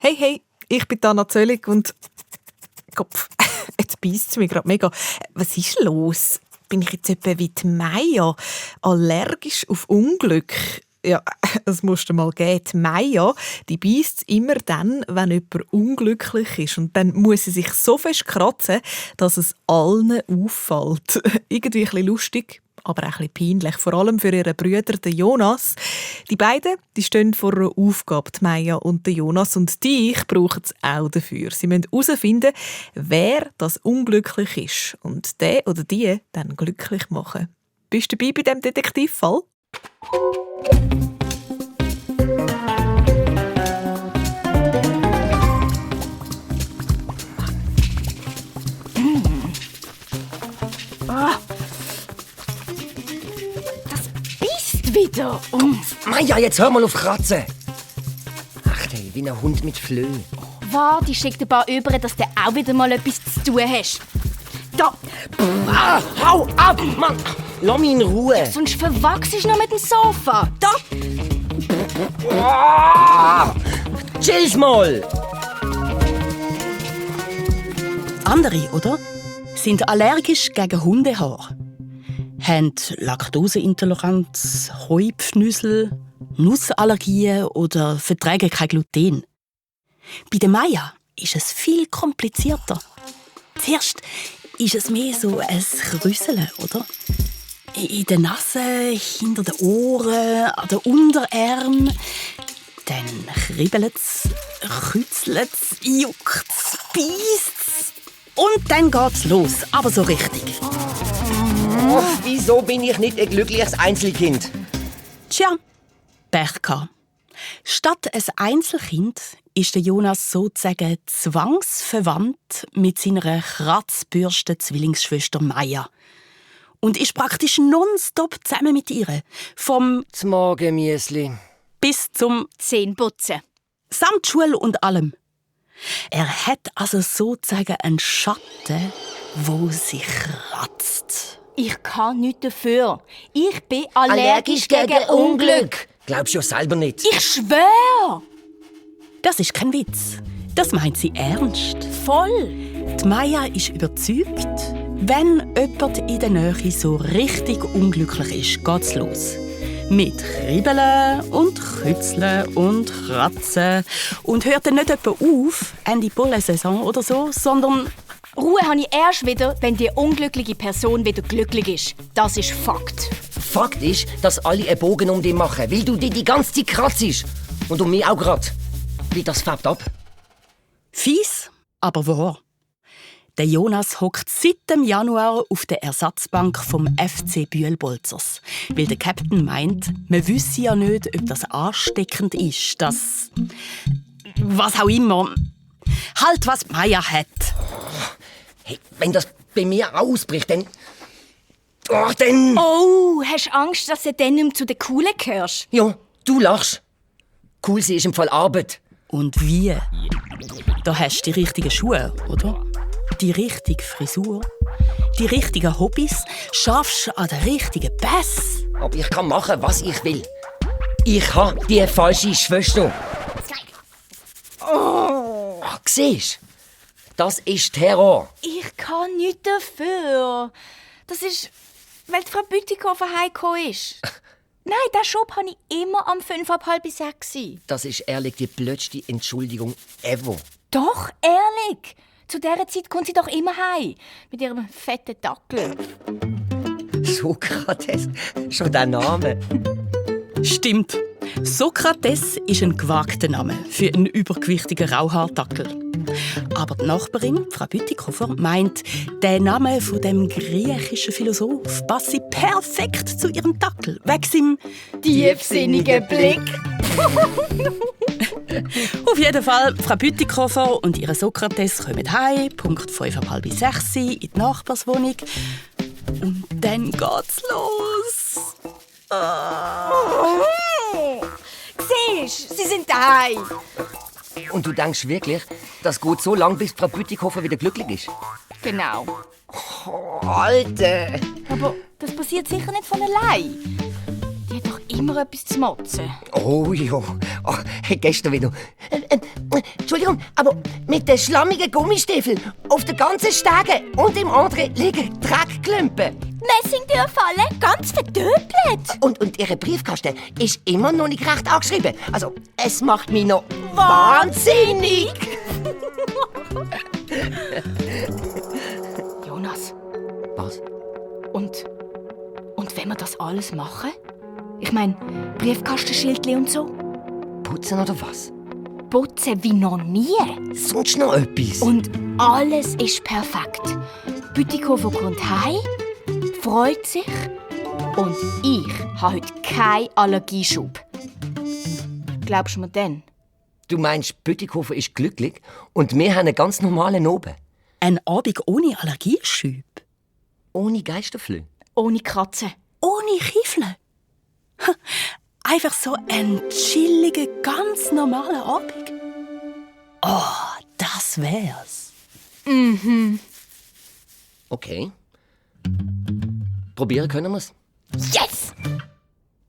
Hey, hey, ich bin Anna Zöllig und... Kopf, jetzt beisst es mich gerade mega. Was ist los? Bin ich jetzt etwa wie die Maya? Allergisch auf Unglück? Ja, das musst du mal geben. Die Maya, die beisst immer dann, wenn jemand unglücklich ist. Und dann muss sie sich so fest kratzen, dass es allen auffällt. Irgendwie ein bisschen lustig, aber auch ein bisschen peinlich. Vor allem für ihren Bruder, den Jonas. Die beiden die stehen vor einer Aufgabe, die Maya und der Jonas. Und die brauchen es auch dafür. Sie müssen herausfinden, wer das unglücklich ist. Und der oder die dann glücklich machen. Bist du dabei bei diesem Detektivfall? Wieder. Maja, jetzt hör mal auf Kratzen. Ach, hey, wie ein Hund mit Flöhe. Warte, ich schicke dir ein paar über, dass du auch wieder mal etwas zu tun hast. Da! Hau ab, Mann! Lass mich in Ruhe. Sonst verwachst du noch mit dem Sofa. Da! Chill's mal! Andere, oder? Sind allergisch gegen Hundehaar. Haben Laktoseintoleranz, Heupfnüssel, Nussallergien oder vertragen kein Gluten. Bei der Maya ist es viel komplizierter. Zuerst ist es mehr so ein Krüsseln, oder? In der Nase, hinter den Ohren, an den Unterarmen. Dann kribbelt es, kützelt es, juckt es, beisst es. Und dann geht's los, aber so richtig. Oh, wieso bin ich nicht ein glückliches Einzelkind? Tja, Pech gehabt. Statt ein Einzelkind ist der Jonas sozusagen zwangsverwandt mit seiner Kratzbürsten-Zwillingsschwester Maya. Und ist praktisch nonstop zusammen mit ihr. Vom Das Morgenmüsli. bis zum Zähneputzen. samt Schule und allem. Er hat also sozusagen einen Schatten, wo sich kratzt. Ich kann nichts dafür. Ich bin allergisch gegen Unglück. Glaubst du ja selber nicht. Ich schwöre! Das ist kein Witz. Das meint sie ernst. Voll! Die Maya ist überzeugt, wenn jemand in der Nähe so richtig unglücklich ist, geht's los. Mit Kribbeln und Kützeln und Kratzen. Und hört dann nicht etwa auf, Ende Pollensaison oder so, sondern... Ruhe habe ich erst wieder, wenn die unglückliche Person wieder glücklich ist. Das ist Fakt. Fakt ist, dass alle einen Bogen um dich machen, weil du dich die ganze Zeit kratzt. Und um mich auch gerade. Wie das färbt ab. Fies, aber wahr. Der Jonas hockt seit dem Januar auf der Ersatzbank vom FC Bühlbolzers. Weil der Captain meint, man wüsste ja nicht, ob das ansteckend ist, dass... was auch immer. Halt, was Maya hat. Hey, wenn das bei mir auch ausbricht, dann... Oh, dann... Oh, hast du Angst, dass du dann nicht mehr zu den Coolen gehörst? Ja, du lachst. Cool, sie ist im Fall Arbeit. Und wie? Da hast du die richtigen Schuhe, oder? Die richtige Frisur, die richtigen Hobbys, schaffst an den richtigen Pass. Aber ich kann machen, was ich will. Ich habe die falsche Schwester. Oh, siehst du? Das ist Terror. Ich kann nichts dafür. Das ist, weil die Frau Bütikofer heimgekommen ist. Nein, den Job habe ich immer am 5:30. Das ist ehrlich die blödste Entschuldigung ever. Doch, ehrlich. Zu dieser Zeit kommt sie doch immer heim. Mit ihrem fetten Dackel. Sokrates, schon der Name. Stimmt. Sokrates ist ein gewagter Name für einen übergewichtigen Rauhaardackel. Aber die Nachbarin, Frau Bütikofer, meint, der Name von dem griechischen Philosoph passe perfekt zu ihrem Dackel, wegen seinem Tiefsinnigen Blick. Auf jeden Fall, Frau Bütikofer und ihre Sokrates kommen heim, Punkt 5:30 in die Nachbarswohnung. Und dann geht's los. Siehst du, sie sind daheim. Und du denkst wirklich, das geht so lang, bis Frau Bütikofer wieder glücklich ist? Genau. Oh, Alter! Aber das passiert sicher nicht von allein. Die hat doch immer etwas zu motzen. Oh ja, gestern wieder. Entschuldigung, aber mit den schlammigen Gummistiefeln auf den ganzen Stegen und im anderen liegen Dreckklumpen. Messingtürfalle, ganz verdöpelt. Und Ihre Briefkasten ist immer noch nicht recht angeschrieben. Also, es macht mich noch wahnsinnig. Jonas, Was? und wenn wir das alles machen? Ich meine, Briefkastenschildli und so. Putzen oder was? Putzen wie noch nie. Sonst noch etwas? Und alles ist perfekt. Bütikofer kommt heim, freut sich und ich habe heute keinen Allergieschub. Glaubst du mir denn? Du meinst, Bütikofer ist glücklich und wir haben einen ganz normalen Abend? Ein Abend ohne Allergieschübe. Ohne Geisterflöhe? Ohne Kratzen. Ohne Kiefle. Einfach so ein chilliger, ganz normaler Abend. Oh, das wär's. Okay. Probieren können wir's. Yes!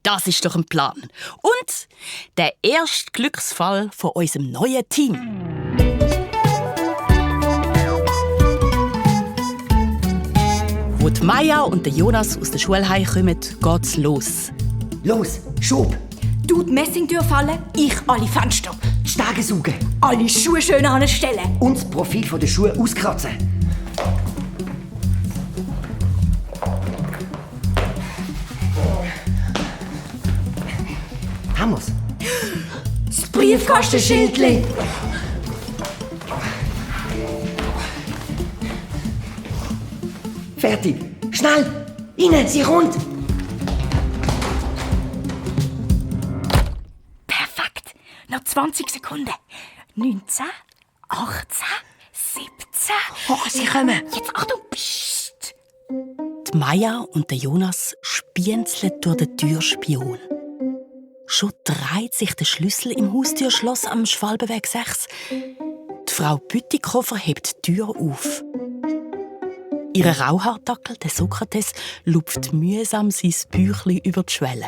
Das ist doch ein Plan. Und der erste Glücksfall von unserem neuen Team. Wo die Maja und der Jonas aus der Schule heimkommen, geht's los. Los, Schub! Du die Messingtürfalle, ich alle Fenster. Die Stege saugen Alle Schuhe schön anstellen. und das Profil der Schuhe auskratzen. Haben wir's? Das Briefkastenschildli. Fertig! Schnell! Rein, sie rund! Perfekt. Noch 20 Sekunden. 19, 18, 17. Oh, sie kommen! Jetzt Achtung. Psst. Die Maja und der Jonas spienzeln durch den Türspion. Schon dreht sich der Schlüssel im Haustürschloss am Schwalbenweg 6. Die Frau Bütikofer hebt die Tür auf. Ihr Rauhaardackel, der Sokrates, lupft mühsam sein Büchlein über die Schwelle.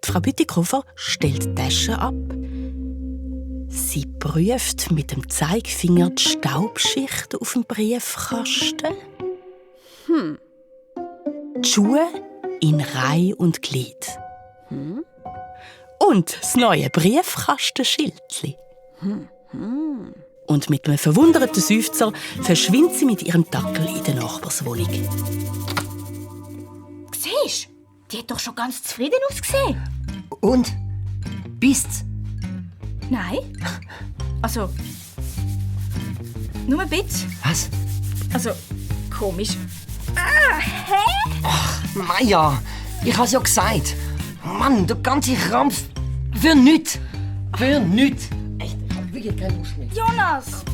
Die Frau Bütikofer stellt die Tasche ab. Sie prüft mit dem Zeigefinger die Staubschicht auf dem Briefkasten. Die Schuhe in Reihe und Glied. Und das neue Briefkastenschildli. Und mit einem verwunderten Seufzer verschwindet sie mit ihrem Dackel in der Nachbarswohnung. Siehst du? Die hat doch schon ganz zufrieden ausgesehen. Und? Bisst's? Nein. Also, nur ein bisschen. Was? Also, komisch. Maja, ich hab's ja gesagt. Mann, der ganze Krampf. Für nichts. Für nichts. Echt, ich hab wirklich keine Lust mehr. Jonas!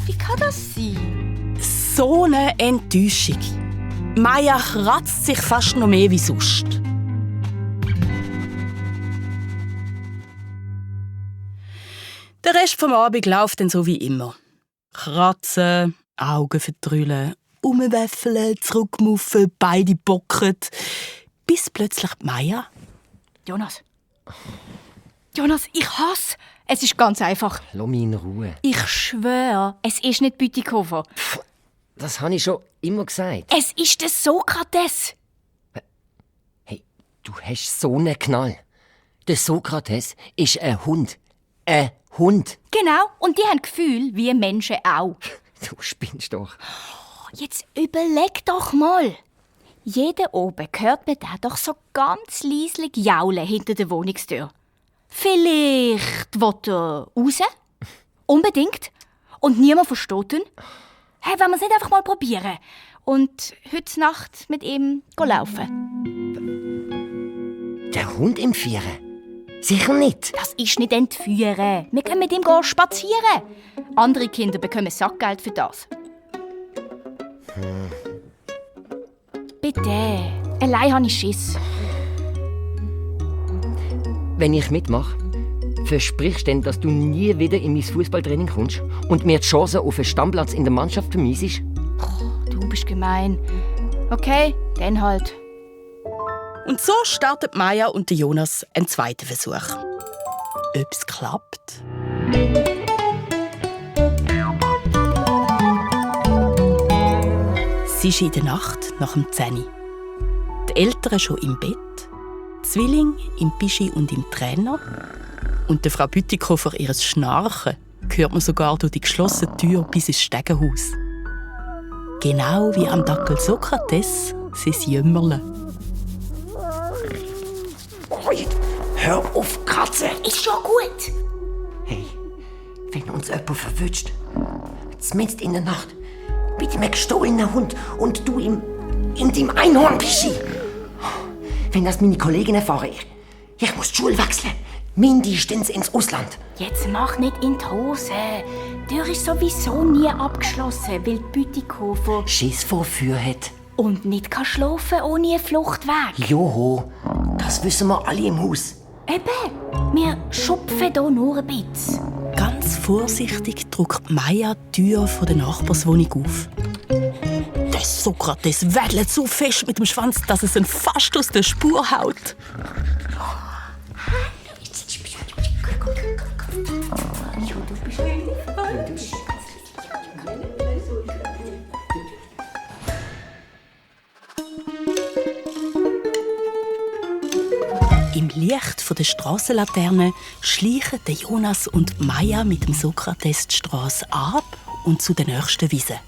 Wie kann das sein? So eine Enttäuschung. Maja kratzt sich fast noch mehr wie sonst. Der Rest vom Abend läuft dann so wie immer. Kratzen, Augen verdrüllen, umwäffeln, zurückmuffen, beide bocken. Bis plötzlich die Maja. Jonas! Jonas, ich hasse. Es ist ganz einfach. Lass mich in Ruhe. Ich schwöre, es ist nicht Bütikofer. Das habe ich schon immer gesagt. Es ist der Sokrates. Hey, du hast so einen Knall. Der Sokrates ist ein Hund. Ein Hund. Genau, und die haben Gefühl wie Menschen auch. Du spinnst doch. Jetzt überleg doch mal. Jeder oben hört man da doch so ganz leislich jaulen hinter der Wohnungstür. Vielleicht will er raus? Unbedingt. Und niemand versteht ihn? Hey, wollen wir es nicht einfach mal probieren? Und heute Nacht mit ihm laufen? Der Hund entführen? Sicher nicht. Das ist nicht entführen. Wir können mit ihm spazieren. Andere Kinder bekommen Sackgeld für das. Bitte. Allein habe ich Schiss. Wenn ich mitmache, versprichst du denn, dass du nie wieder in mein Fußballtraining kommst und mir die Chance auf einen Stammplatz in der Mannschaft vermiesst? Du bist gemein. Okay, dann halt. Und so starten Maya und Jonas einen zweiten Versuch. Ob es klappt? Es ist in der Nacht nach dem 10 Uhr. Die Eltern schon im Bett, die Zwillinge im Pischi und im Trainer. Und der Frau Bütikofer ihres Schnarchen hört man sogar durch die geschlossene Tür bis ins Stegenhaus. Genau wie am Dackel Sokrates sein Jümmerle. Hör auf, Katze! Ist schon gut. Hey, wenn uns jemand verwünscht, mitten in der Nacht, mit dem gestohlenen Hund und du in dem Einhornpischi. Wenn das meine Kollegen erfahren, ich muss die Schule wechseln. Mindestens ins Ausland. Jetzt mach nicht in die Hose. Die Tür ist sowieso nie abgeschlossen, weil die Bütikofer Schiss vor Feuer hat. und nicht kann schlafen ohne einen Fluchtweg. Joho, das wissen wir alle im Haus. Eben, wir schupfen hier nur ein bisschen. Ganz vorsichtig drückt Maya die Tür der Nachbarswohnung auf. Der Sokrates wedelt so fest mit dem Schwanz, dass es ihn fast aus der Spur haut. Im Licht der Strassenlaterne schleichen Jonas und Maya mit dem Sokrates die Strasse ab und zu der nächsten Wiese.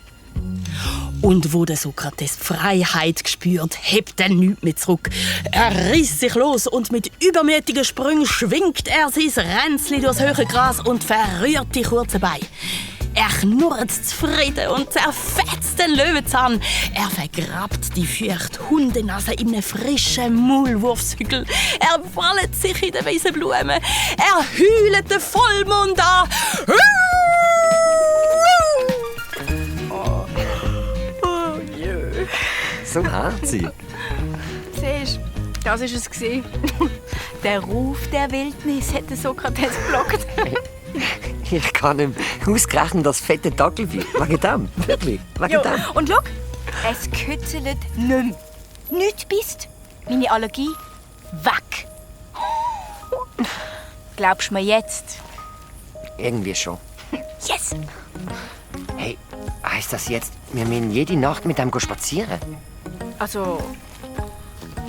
Und wo der Sokrates die Freiheit gespürt, hebt er nichts mehr zurück. Er reißt sich los und mit übermütigen Sprüngen schwingt er sein Ränzli durchs hohe Gras und verrührt die kurzen Beine. Er knurrt zufrieden und zerfetzt den Löwenzahn. Er vergrabt die feuchte Hundenase in einem frischen Maulwurfshügel. Er wallet sich in den weißen Blumen. Er heult den Vollmond an. So herzig. Siehst du, das war es. Der Ruf der Wildnis hat Sokrates gelockt. Ich kann ihm ausgerechnet das fette Dackelvieh. Wegen dem, wirklich, wegen dem. Und schau, es kützelt nicht mehr. Nichts bist. Meine Allergie weg. Glaubst du mir jetzt? Irgendwie schon. Yes! Hey, heisst das jetzt, wir müssen jede Nacht mit ihm spazieren? Also,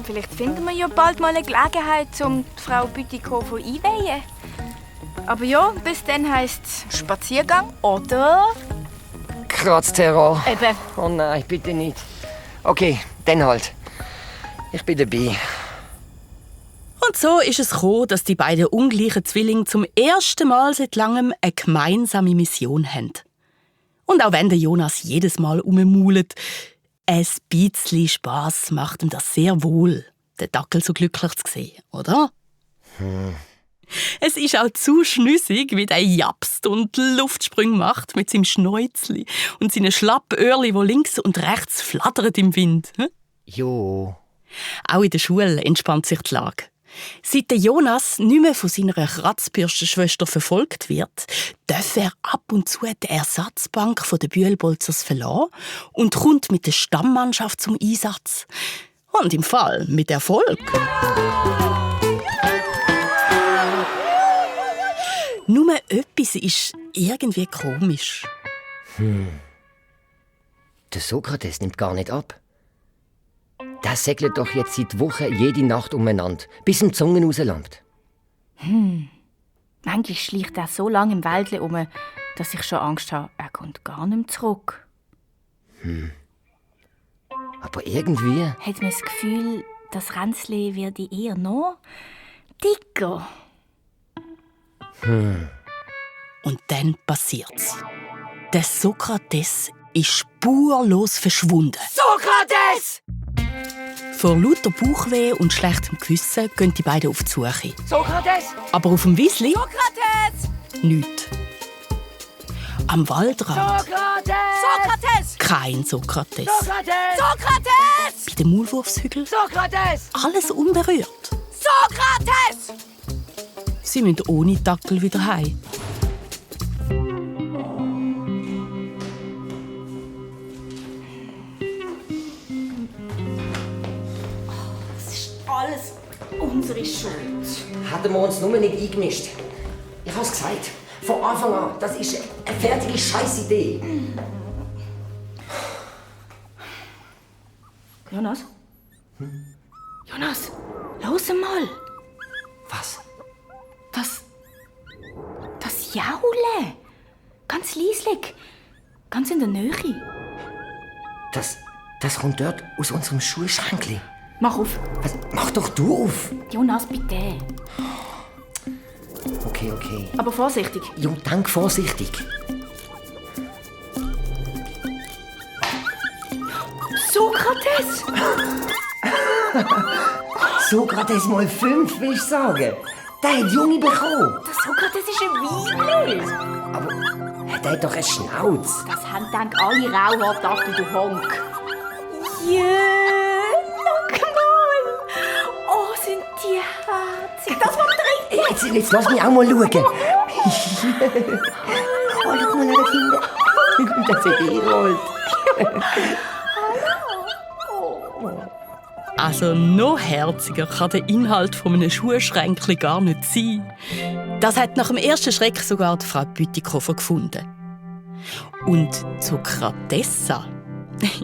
vielleicht finden wir ja bald mal eine Gelegenheit, um die Frau Bütikofer einweihen. Aber ja, bis dann heisst es Spaziergang oder... Kratzterror. Eben. Oh nein, bitte nicht. Okay, dann halt. Ich bin dabei. Und so ist es gekommen, dass die beiden ungleichen Zwillinge zum ersten Mal seit langem eine gemeinsame Mission haben. Und auch wenn der Jonas jedes Mal rummaulet, ein bisschen Spass macht ihm das sehr wohl, den Dackel so glücklich zu sehen, oder? Es ist auch zu schnüssig, wie der japst und Luftsprünge macht mit seinem Schnäuzli und seinen Schlappöhrli, die links und rechts flattern im Wind. Jo. Auch in der Schule entspannt sich die Lage. Seit der Jonas nicht mehr von seiner Kratzbürstenschwester verfolgt wird, darf er ab und zu die Ersatzbank der Bühlbolzers verlassen und kommt mit der Stammmannschaft zum Einsatz. Und im Fall mit Erfolg. Nur etwas ist irgendwie komisch. Der Sokrates nimmt gar nicht ab. Der segelt doch jetzt seit Wochen jede Nacht umeinander, bis ihm die Zunge rauslangt. Manchmal schleicht er so lange im Wäldchen um, dass ich schon Angst habe, er kommt gar nicht mehr zurück. Aber irgendwie... Hat man das Gefühl, das Ränzli werde eher noch dicker. Und dann passiert's. Der Sokrates ist spurlos verschwunden. Sokrates! Vor lauter Bauchweh und schlechtem Gewissen gehen die beiden auf die Suche. Sokrates! Aber auf dem Wiesli Sokrates! nichts. Am Waldrand Sokrates! Sokrates! kein Sokrates. Sokrates! Sokrates! Bei den Maulwurfshügeln Sokrates! alles unberührt. Sokrates! Sie müssen ohne Dackel wieder heim. bist schuld. Hätten wir uns nur nicht eingemischt. Ich hab's gesagt. Von Anfang an. Das ist eine fertige Scheißidee. Jonas? Jonas, los mal. Was? Das Jaule. Ganz leislich. Ganz in der Nähe. Das kommt dort aus unserem Schulschränkli. Mach auf. Was? Mach doch du auf. Jonas, bitte. Okay. Aber vorsichtig. Jo, denk vorsichtig. Sokrates! Sokrates mal 5, will ich sagen. Der hat Junge bekommen. Der Sokrates ist ein Weibel. Aber der hat doch eine Schnauz. Das haben dann alle Rauhaartafel, du Honk. Schau mal. Oh, sind die herzig. Das war drin. Jetzt lass mich auch mal schauen. Oh, schau mal an den Kinder. Das ist Herold. Also noch herziger kann der Inhalt von einem Schuhschränkli gar nicht sein. Das hat nach dem ersten Schreck sogar die Frau Bütikofer gefunden. Und Sokratessa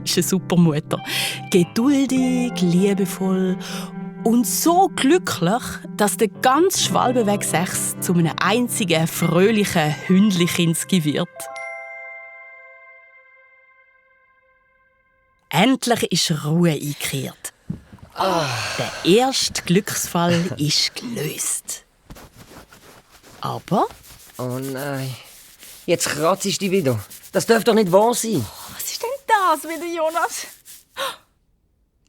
ist eine super Mutter. Geduldig, liebevoll und so glücklich, dass der ganze Schwalbenweg 6 zu einem einzigen fröhlichen Hündlichinski wird. Endlich ist Ruhe eingekehrt. Der erste Glücksfall ist gelöst. Aber Oh nein. Jetzt kratzt du dich wieder. Das darf doch nicht wahr sein. Was ist denn das wieder, Jonas?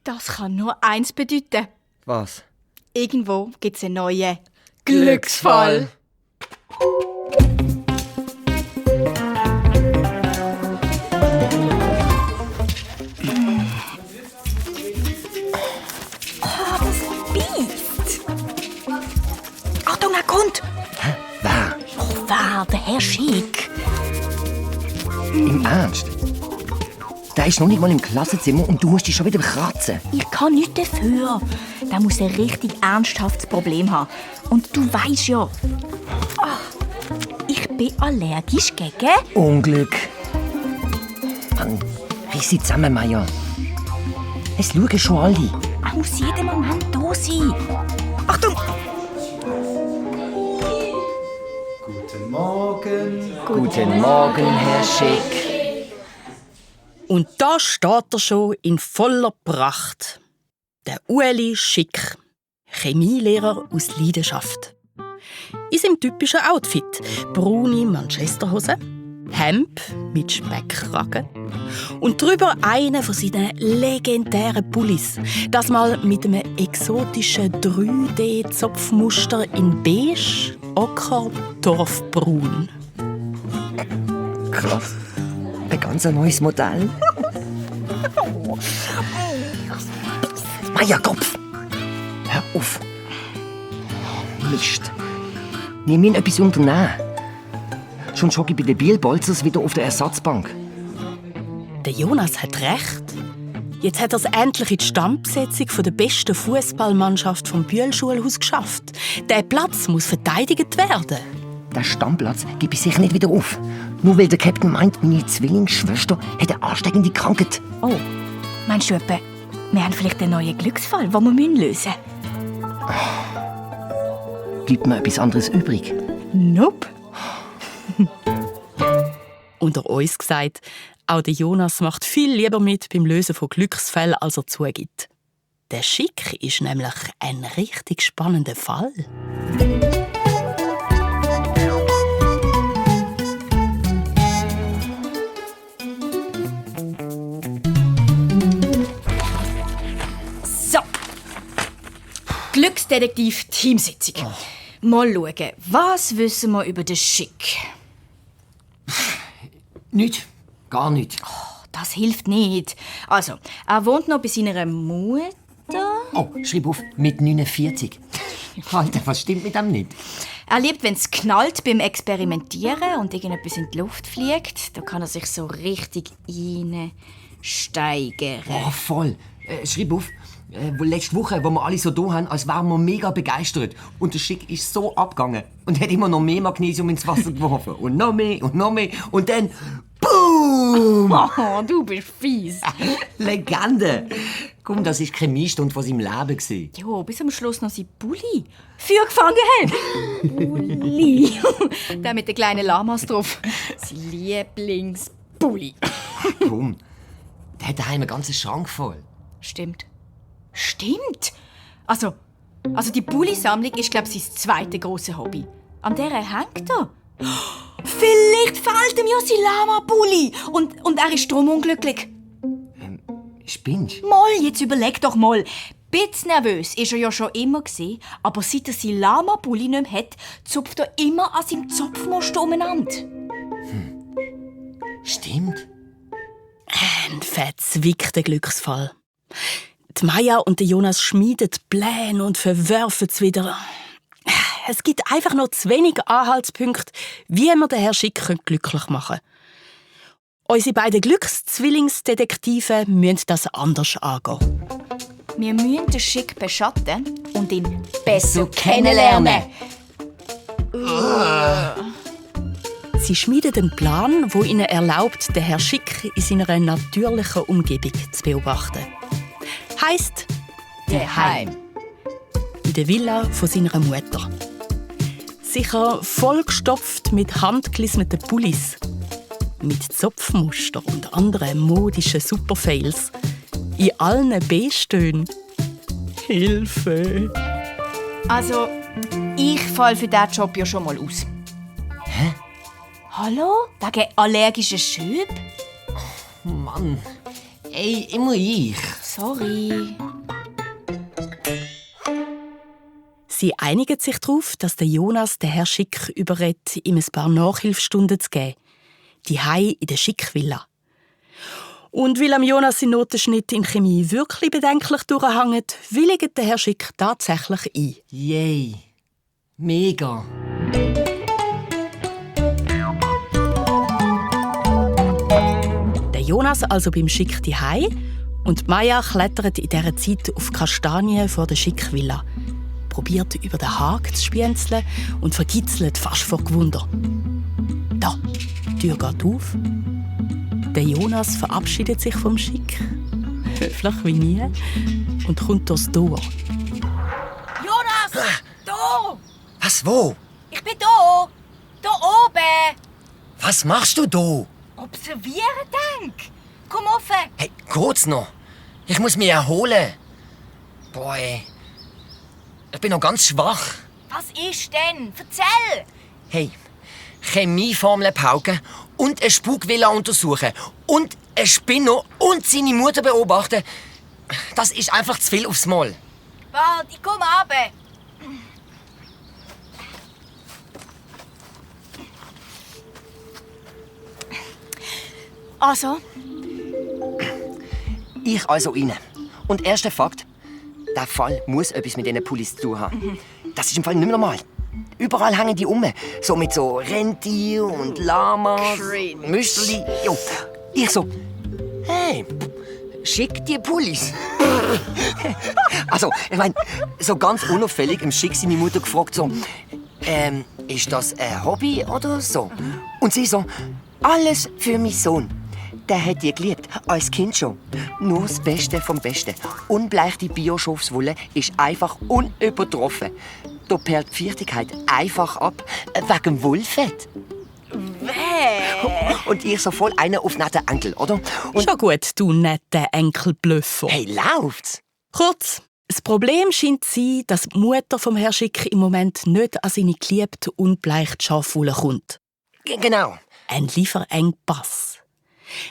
Das kann nur eins bedeuten. Was? Irgendwo gibt es einen neuen Glücksfall. Achtung, er kommt! Wer? Oh, wer? Der Herr Schick. Im Ernst? Der ist noch nicht mal im Klassenzimmer und du musst dich schon wieder kratzen. Ich kann nichts dafür. Der muss ein richtig ernsthaftes Problem haben. Und du weisst ja, ich bin allergisch gegen... Unglück. Mann, riss sie zusammen, Maya. Es schauen schon alle. Er muss jeden Moment da sein. Achtung! Guten Morgen. Guten Morgen, Herr Schick. und da steht er schon in voller Pracht. Der Ueli Schick, Chemielehrer aus Leidenschaft. In seinem typischen Outfit: braune Manchesterhose, Hemd mit Speckkragen und drüber einen von seinen legendären Pullis. Das mal mit einem exotischen 3D-Zopfmuster in beige, ocker, torfbraun. Krass. Ein ganz neues Modell. Meierkopf! Hör auf! Mist. Wir müssen etwas unternehmen. Schon jogge ich bei den Bielbolzers wieder auf der Ersatzbank. Der Jonas hat recht. Jetzt hat er es endlich in die Stammbesetzung der besten Fußballmannschaft vom Bühl-Schulhaus geschafft. Der Platz muss verteidigt werden. Den Stammplatz gebe ich sicher nicht wieder auf. Nur weil der Captain meint, meine Zwillingsschwester hat eine ansteckende Krankheit. Oh, meinst du etwa, wir haben vielleicht einen neuen Glücksfall, den wir lösen müssen? Bleibt mir etwas anderes übrig? Nope. Unter uns gesagt, auch der Jonas macht viel lieber mit beim Lösen von Glücksfällen, als er zugibt. Der Schick ist nämlich ein richtig spannender Fall. So. Glücksdetektiv-Teamsitzung. Mal schauen, was wissen wir über den Schick? Nicht. Gar nicht. Das hilft nicht. Also, er wohnt noch bei seiner Mutter. Oh, schreib auf. Mit 49. Alter, was stimmt mit dem nicht? Er liebt, wenn es knallt beim Experimentieren und irgendetwas in die Luft fliegt. Da kann er sich so richtig reinsteigern. Oh, voll. Schreib auf. Letzte Woche, wo wir alle so da haben, als wären wir mega begeistert. Und der Schick ist so abgegangen und hat immer noch mehr Magnesium ins Wasser geworfen. Und noch mehr und noch mehr. Und dann... BOOM! Oh, du bist fies. Legende! Komm, das war keine Mieststunde von seinem Leben. Ja, bis am Schluss noch sein Bulli Feuer gefangen hat. Bulli. Der mit den kleinen Lamas drauf. Sein Lieblingsbulli. Komm, der hat daheim einen ganzen Schrank voll. Stimmt. Also die Bulli-Sammlung ist, glaube ich, sein zweites grosses Hobby. An der hängt er. Vielleicht fehlt ihm ja sein Lama-Bulli. Und er ist drum unglücklich. Spinnst? Mal, jetzt überleg doch mal. Bisschen nervös ist er ja schon immer gewesen, aber seit er sein Lama-Bulli nicht mehr hat, zupft er immer an seinem Zopfmuster umeinander. Stimmt. Ein verzwickter Glücksfall. Die Maja und der Jonas schmieden Pläne und verwerfen es wieder. Es gibt einfach noch zu wenig Anhaltspunkte, wie wir den Herrn Schick glücklich machen können. Unsere beiden Glückszwillingsdetektive müssen das anders angehen. Wir müssen den Schick beschatten und ihn besser kennenlernen. Sie schmieden einen Plan, der ihnen erlaubt, den Herrn Schick in seiner natürlichen Umgebung zu beobachten. Heisst Daheim. in der Villa von seiner Mutter. Sicher vollgestopft mit handgelismeten Pullis, mit Zopfmuster und anderen modischen Superfails. In allen B-Stönen. Hilfe! Also, ich falle für diesen Job ja schon mal aus. Hä? Hallo? Wegen allergischen Schüben? Mann. Ey, immer ich. Sorry. Sie einigen sich darauf, dass der Jonas den Herrn Schick überredet, ihm ein paar Nachhilfestunden zu geben. Die Hei in der Schick-Villa. Und weil am Jonas sein Notenschnitt in Chemie wirklich bedenklich durchhängt, willigt der Herr Schick tatsächlich ein. Yay. Mega. Der Jonas also beim Schick die Hei und Maja klettert in dieser Zeit auf Kastanien vor der Schick-Villa. Probiert über den Haken zu spienzeln und verkitzelt fast vor Gewunder. Da, die Tür geht auf. Der Jonas verabschiedet sich vom Schick, höflich wie nie, und kommt durchs Tor. Jonas! Da! Was, wo? Ich bin da! Da oben! Was machst du da? Observieren, denk! Komm offen! Hey, kurz noch. Ich muss mich erholen. Boah, ey. Ich bin noch ganz schwach. Was ist denn? Erzähl! Hey, Chemieformeln pauken und eine Spukvilla untersuchen und einen Spinner und seine Mutter beobachten. Das ist einfach zu viel aufs Mal. Bald, ich komme runter. Also? Ich also rein. Und erster Fakt: Der Fall muss etwas mit diesen Pullis zu tun haben. Das ist im Fall nicht mehr normal. Überall hängen die um. So mit so Rentier und Lamas, Müsterli. Jo. Ich so, hey, schick die Pullis. Also, ich meine, so ganz unauffällig im Schick seine Mutter gefragt so, ist das ein Hobby oder so? Und sie so, alles für meinen Sohn. Der hat die geliebt, als Kind schon. Nur das Beste vom Besten. Unbleichte Bio-Schafswolle ist einfach unübertroffen. Da perlt die Feuchtigkeit einfach ab, wegen dem Wollfett. Und ich so voll einer auf netten Enkel, oder? Und Schon gut, du netter Enkelblöffer. hey, läuft's? Kurz, das Problem scheint zu sein, dass die Mutter vom Herrn Schick im Moment nicht an seine geliebte, unbleichte Schafwolle kommt. Genau. Ein Lieferengpass.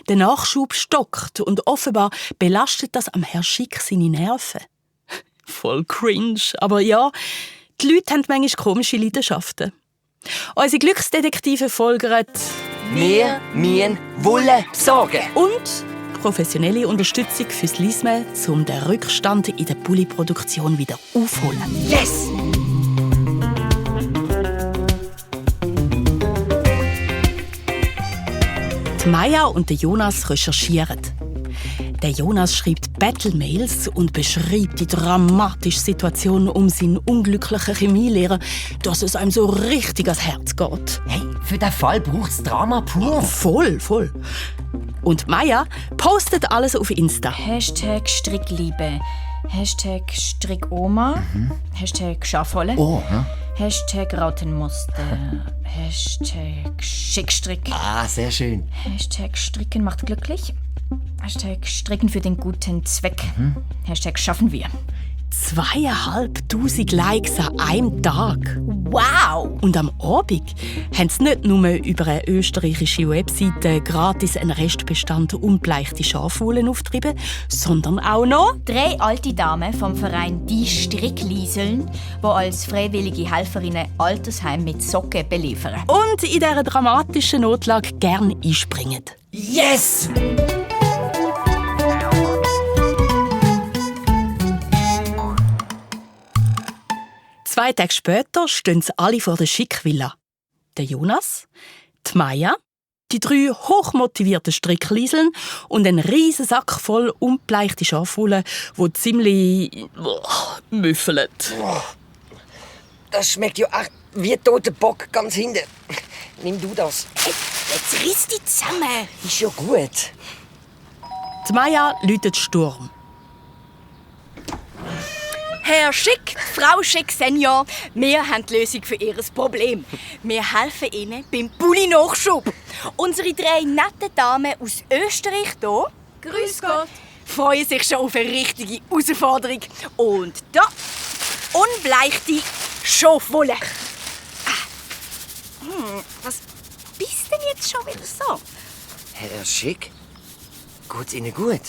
Der Nachschub stockt und offenbar belastet das am Herrn Schick seine Nerven. Voll cringe, aber ja, die Leute haben manchmal komische Leidenschaften. Unsere Glücksdetektive folgern Wir müssen Wolle besorgen. und professionelle Unterstützung fürs Lismen, um den Rückstand in der Pulli-Produktion wieder aufzuholen. Yes! Die Maja und der Jonas recherchieren. Der Jonas schreibt Battle-Mails und beschreibt die dramatische Situation um seinen unglücklichen Chemielehrer, dass es einem so richtig ans Herz geht. Hey, für den Fall braucht's Drama pur. Voll. Und Maya postet alles auf Insta. #Strickliebe, #Strickoma, #Schafwolle, #Rautenmuster, #Schickstrick, Sehr schön. #Stricken macht glücklich, #Stricken für den guten Zweck, #Schaffen wir. 2500 Likes an einem Tag. Wow! Und am Abend haben sie nicht nur über eine österreichische Webseite gratis einen Restbestand unbleichte Schafwolle aufgetrieben, sondern auch noch 3 alte Damen vom Verein Die Stricklieseln, die als freiwillige Helferinnen Altersheim mit Socken beliefern. und in dieser dramatischen Notlage gern einspringen. Yes! 2 Tage später stehen sie alle vor der Schickvilla. Der Jonas, die Maya, die 3 hochmotivierten Stricklieseln und ein riesen Sack voll unbleichte Schafwolle, wo ziemlich müffelt. Das schmeckt ja echt wie toter Bock ganz hinten. Nimm du das. Jetzt riss dich zusammen! Ist ja gut. Die Maya läutet Sturm. Herr Schick, Frau Schick Senior, wir haben die Lösung für Ihr Problem. Wir helfen Ihnen beim Pulli-Nachschub. Unsere 3 netten Damen aus Österreich hier, grüß Gott, freuen sich schon auf eine richtige Herausforderung. Und da, unbleichte Schafwolle. Was bist denn jetzt schon wieder so? Herr Schick, geht's Ihnen gut?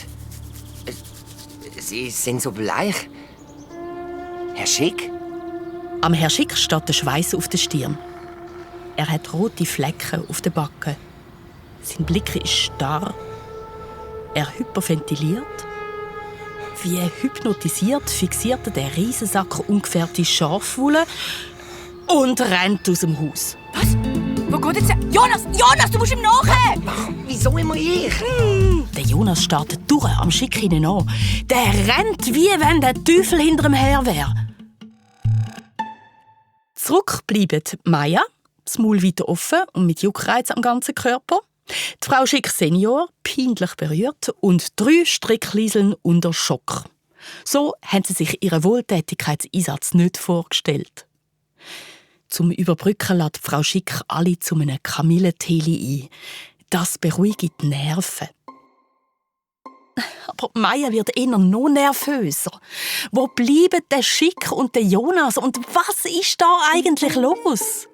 Sie sind so bleich. Herr Schick? Am Herr Schick steht der Schweiß auf der Stirn. Er hat rote Flecken auf den Backen. Sein Blick ist starr. Er hyperventiliert. Wie hypnotisiert fixiert er den Riesensack ungefährte Schafwolle und rennt aus dem Haus. Was? Wo geht jetzt? Jonas, du musst ihm nachher! Wieso immer ich? Der Jonas startet durch am Schick hinein an. Der rennt, wie wenn der Teufel hinter ihm her wäre. Zurück bleiben Maya, das Maul weiter offen und mit Juckreiz am ganzen Körper. Die Frau Schick Senior, peinlich berührt, und 3 Stricklieseln unter Schock. So haben sie sich ihren Wohltätigkeitseinsatz nicht vorgestellt. Zum Überbrücken lädt Frau Schick alle zu einem Kamillentee ein. Das beruhigt die Nerven. Aber Maya wird eher noch nervöser. Wo bleiben der Schick und der Jonas? Und was ist da eigentlich los?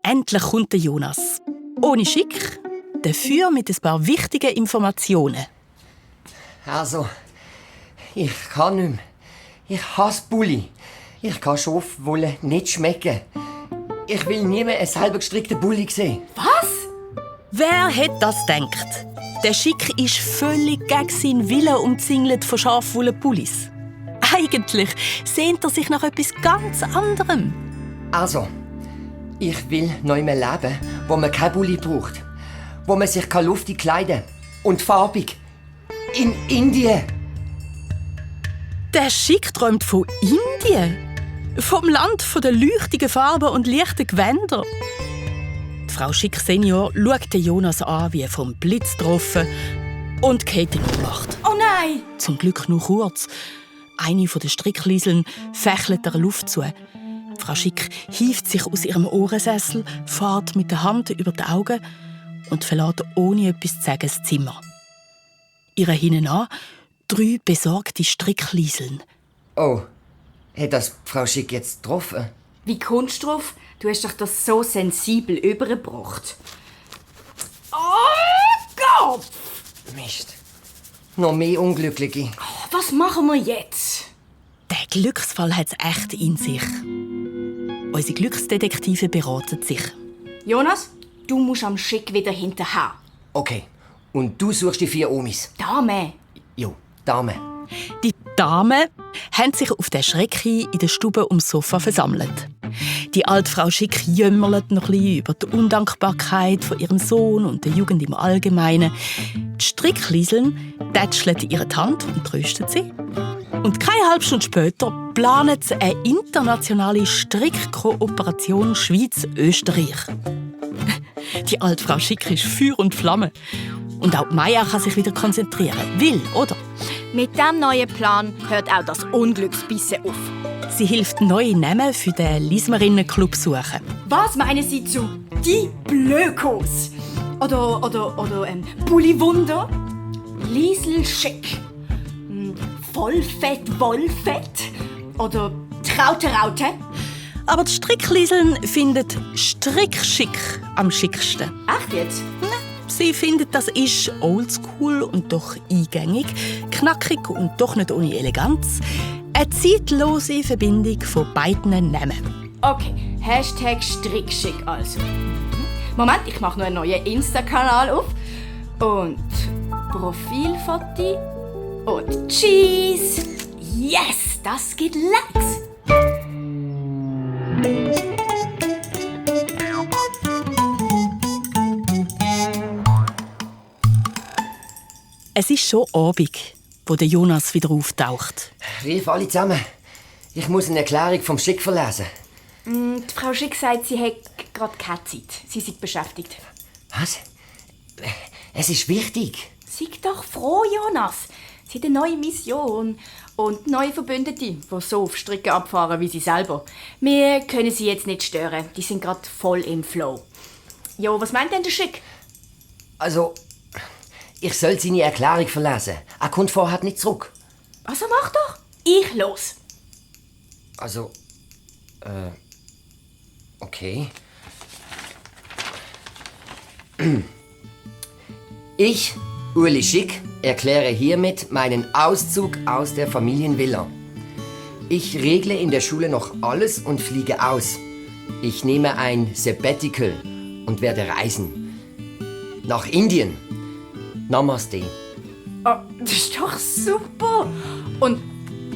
Endlich kommt der Jonas. Ohne Schick, dafür mit ein paar wichtigen Informationen. Also, ich kann nicht mehr. Ich hasse Pulli. Ich kann Schafwolle nicht schmecken. Ich will nie mehr einen selber gestrickten Pulli sehen. Wer hätte das gedacht? Der Schick ist völlig gegen seinen Willen umzingelt von Schafwolle-Pullis. Eigentlich sehnt er sich nach etwas ganz anderem. Also, ich will neu mehr leben, wo man keinen Pulli braucht. Wo man sich luftig kleiden kann. Und farbig. In Indien. Der Schick träumt von Indien. Vom Land der leuchtigen Farben und leichten Gewänder. Die Frau Schick Senior schaut den Jonas an wie vom Blitz getroffen und geht in Ohnmacht. Oh nein! Zum Glück nur kurz. Eine der Stricklieseln fächelt der Luft zu. Frau Schick hieft sich aus ihrem Ohrensessel, fährt mit der Hand über die Augen und verlässt ohne etwas zu sagen das Zimmer. Ihre hinein 3 besorgte Stricklieseln. Oh, hat das Frau Schick jetzt getroffen? Wie kommst du drauf? Du hast doch das so sensibel übergebracht. Oh Gott! Mist. Noch mehr Unglückliche. Was machen wir jetzt? Der Glücksfall hat es echt in sich. Unsere Glücksdetektive beraten sich. Jonas, du musst am Schick wieder hinterher. Okay. Und du suchst die 4 Omis? Dame. Jo, Dame. Die Damen haben sich auf der Schrecke in der Stube ums Sofa versammelt. Die alte Frau Schick jämmert noch ein bisschen über die Undankbarkeit von ihrem Sohn und der Jugend im Allgemeinen. Die Strickliseln tätschelt ihre Hand und tröstet sie. Und keine halbe Stunde später planen sie eine internationale Strickkooperation Schweiz-Österreich. Die alte Frau Schick ist Feuer und Flamme. Und auch Maya kann sich wieder konzentrieren. Will, oder? Mit diesem neuen Plan hört auch das Unglücksbissen auf. Sie hilft, neue Namen für den Lismerinnen-Club suchen. Was meinen Sie zu die Blökos? Oder Bulliwunder? Liesel Schick? Vollfett Wollfett? Oder Traute? Aber die Strickliseln findet Strickschick am schicksten. Echt jetzt? Sie findet, das ist oldschool und doch eingängig, knackig und doch nicht ohne Eleganz. Eine zeitlose Verbindung von beiden Namen. Okay, #Strickschick also. Moment, ich mache noch einen neuen Insta-Kanal auf. Und Profilfoto. Und Cheese. Yes, das geht Likes. Es ist schon Abend, wo der Jonas wieder auftaucht. Rief alle zusammen. Ich muss eine Erklärung vom Schick verlesen. Die Frau Schick sagt, sie hat gerade keine Zeit. Sie ist beschäftigt. Was? Es ist wichtig. Sei doch froh, Jonas. Sie hat eine neue Mission und neue Verbündete, die so auf Stricken abfahren wie sie selber. Wir können sie jetzt nicht stören. Die sind gerade voll im Flow. Jo, was meint denn der Schick? Also, ich soll seine Erklärung verlesen. Er kommt vorher nicht zurück. Also mach doch. Ich los. Also, okay. Ich, Uli Schick, erkläre hiermit meinen Auszug aus der Familienvilla. Ich regle in der Schule noch alles und fliege aus. Ich nehme ein Sabbatical und werde reisen. Nach Indien. Namaste. Oh, das ist doch super. Und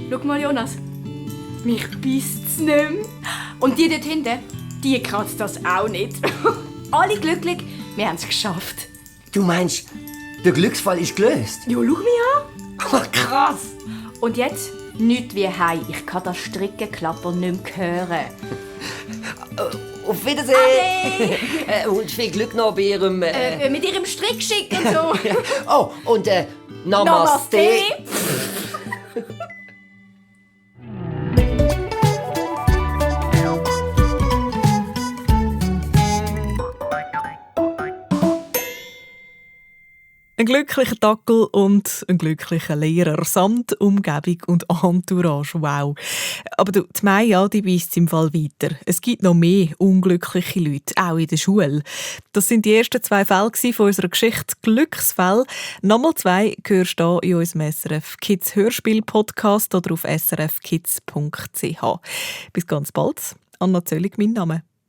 schau mal, Jonas. Mich beißt's nicht mehr. Und die dort hinten, die kratzt das auch nicht. Alle glücklich, wir haben es geschafft. Du meinst, der Glücksfall ist gelöst? Jo, schau mich an. Aber krass! Und jetzt nichts wie heim. Ich kann das Strickenklapper nicht mehr hören. Auf Wiedersehen! Und viel Glück noch bei Ihrem... Mit ihrem Strickschick und so. Oh, und Namaste! Ein glücklicher Dackel und ein glücklicher Lehrer samt Umgebung und Entourage. Wow. Aber du, die Maya, die weisst im Fall weiter. Es gibt noch mehr unglückliche Leute, auch in der Schule. Das sind die ersten 2 Fälle von unserer Geschichte Glücksfälle. Nochmal 2 hörst du in unserem SRF Kids Hörspiel-Podcast oder auf srfkids.ch. Bis ganz bald. Anna Zöllig, mein Name.